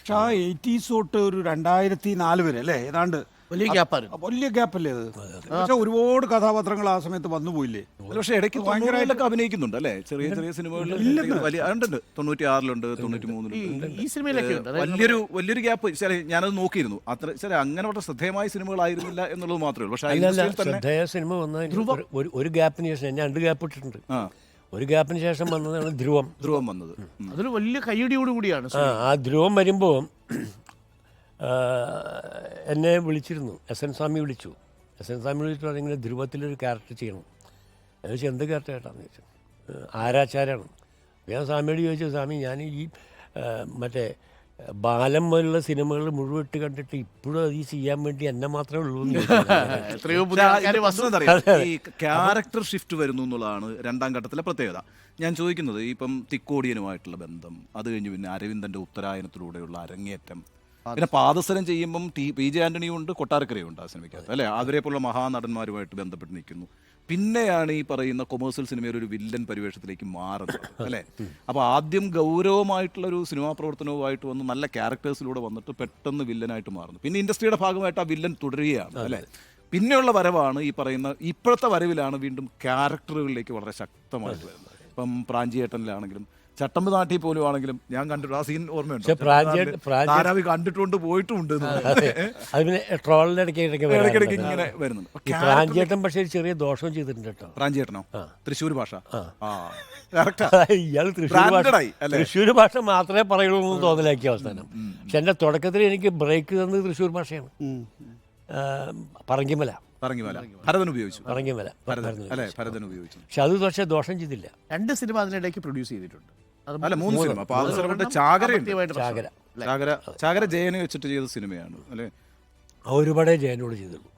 പക്ഷെ ആ 80s തൊട്ട് ഒരു 2004 വരെ അല്ലേ ഏതാണ്ട് വലിയ ഗ്യാപ്പായിരുന്നു. വലിയ ഗ്യാപ്പല്ലേ അത്? പക്ഷെ ഒരുപാട് കഥാപാത്രങ്ങൾ ആ സമയത്ത് വന്നു പോയില്ലേ? പക്ഷെ ഇടയ്ക്ക് ഭയങ്കരമായിട്ടൊക്കെ അഭിനയിക്കുന്നുണ്ട് അല്ലേ, ചെറിയ ചെറിയ സിനിമകളിൽ വലിയ ഉണ്ട്. 96-ലുണ്ട്, 93-ലുണ്ട്. ഈ സിനിമയിലൊക്കെ ഉണ്ട്. വലിയൊരു ഗ്യാപ്പ്. ഞാനത് നോക്കിയിരുന്നു. അത്ര അങ്ങനെ വളരെ ശ്രദ്ധേയമായ സിനിമകളായിരുന്നില്ല എന്നുള്ളത് മാത്രമേ ഉള്ളൂ. പക്ഷേ ശ്രദ്ധേയ സിനിമ വന്നതിന് ഒരു ഗ്യാപ്പിന് ശേഷം ഞാൻ 2 ഗ്യാപ്പ് ഇട്ടിട്ടുണ്ട്. ഒരു ഗ്യാപ്പിന് ശേഷം വന്നതാണ് ധ്രുവം വന്നത്. അതൊരു വലിയ കയ്യടിയോട് കൂടിയാണ്. ആ ധ്രുവം വരുമ്പോൾ എന്നെ വിളിച്ചിരുന്നു. SN സ്വാമി വിളിച്ചു. SN സ്വാമി വിളിച്ചിട്ട് പറഞ്ഞിങ്ങനെ ധ്രുവത്തിലൊരു ക്യാരക്ടർ ചെയ്യണം. ഞാൻ ചോദിച്ചു എന്ത് ക്യാരക്ടർ ആയിട്ടാന്ന് ചോദിച്ചു. ആരാച്ചാരാണ്. ഞാൻ സ്വാമിയോട് ചോദിച്ചു, സ്വാമി ഞാൻ ഈ മറ്റേ ബാലം പോലുള്ള സിനിമകൾ മുഴുവൻ ഇട്ട് കണ്ടിട്ട് ഇപ്പോഴും അത് ചെയ്യാൻ വേണ്ടി എന്നെ മാത്രമേ ഉള്ളൂ. ഈ ക്യാരക്ടർ ഷിഫ്റ്റ് വരുന്നു എന്നുള്ളതാണ് രണ്ടാം ഘട്ടത്തിലെ പ്രത്യേകത. ഞാൻ ചോദിക്കുന്നത് ഇപ്പം തിക്കോടിയനുമായിട്ടുള്ള ബന്ധം, അത് കഴിഞ്ഞ് പിന്നെ അരവിന്ദന്റെ ഉത്തരായനത്തിലൂടെയുള്ള അരങ്ങേറ്റം, പിന്നെ പാദസരം ചെയ്യുമ്പം PJ ആന്റണിയും ഉണ്ട്, കൊട്ടാരക്കരയും ഉണ്ട് ആ സിനിമയ്ക്കകത്ത് അല്ലേ. അവരെ പോലുള്ള മഹാനടന്മാരുമായിട്ട് ബന്ധപ്പെട്ട് നിൽക്കുന്നു. പിന്നെയാണ് ഈ പറയുന്ന കൊമേഴ്സ്യൽ സിനിമയിൽ ഒരു വില്ലൻ പരിവേഷത്തിലേക്ക് മാറുന്നത് അല്ലേ. അപ്പോൾ ആദ്യം ഗൗരവമായിട്ടുള്ള ഒരു സിനിമാ പ്രവർത്തനവുമായിട്ട് വന്ന് നല്ല ക്യാരക്ടേഴ്സിലൂടെ വന്നിട്ട് പെട്ടെന്ന് വില്ലനായിട്ട് മാറുന്നു. പിന്നെ ഇൻഡസ്ട്രിയുടെ ഭാഗമായിട്ട് ആ വില്ലൻ തുടരുകയാണ് അല്ലേ. പിന്നെയുള്ള വരവാണ് ഈ പറയുന്ന ഇപ്പോഴത്തെ വരവിലാണ് വീണ്ടും ക്യാരക്ടറുകളിലേക്ക് വളരെ ശക്തമായിട്ട് വരുന്നത്. ഇപ്പം പ്രാഞ്ചിയേട്ടനിലാണെങ്കിലും ചട്ടമ്പ് നാട്ടിൽ പോലും ആണെങ്കിലും ഞാൻ കണ്ടിട്ടുണ്ട്. ആ സീൻ ഓർമ്മയുണ്ട്. ധാരാവി കണ്ടിട്ടുണ്ട്, പോയിട്ടുമുണ്ട്. ഇടയ്ക്കിടയ്ക്ക് ഇങ്ങനെ വരുന്നുണ്ട്. പ്രാഞ്ചേട്ടൻ പക്ഷേ ചെറിയ ദോഷം ചെയ്തിട്ടുണ്ട് കേട്ടോ. പ്രാഞ്ചേട്ടനോ? തൃശ്ശൂർ ഭാഷ. ഇയാൾ തൃശ്ശൂർ ഭാഷ മാത്രമേ പറയുള്ളൂ എന്ന് തോന്നലാക്കിയ അവസ്ഥാനം. പക്ഷെ എൻ്റെ തുടക്കത്തിൽ എനിക്ക് ബ്രേക്ക് തന്നത് തൃശ്ശൂർ ഭാഷയാണ്. പറങ്കിമല ഭരതൻ ഉപയോഗിച്ചു. പറങ്കിമല ഭരതൻ ഉപയോഗിച്ചു. പക്ഷെ അത് പക്ഷേ ദോഷം ചെയ്തില്ല. 2 സിനിമ അതിനിടയ്ക്ക് പ്രൊഡ്യൂസ് ചെയ്തിട്ടുണ്ട്. അല്ല 3 സിനിമ. ചാകര ജയനെ വെച്ചിട്ട് ചെയ്ത സിനിമയാണ് അല്ലേ. ഒരുപാടേ ജയനോട് ചെയ്തുള്ളൂ.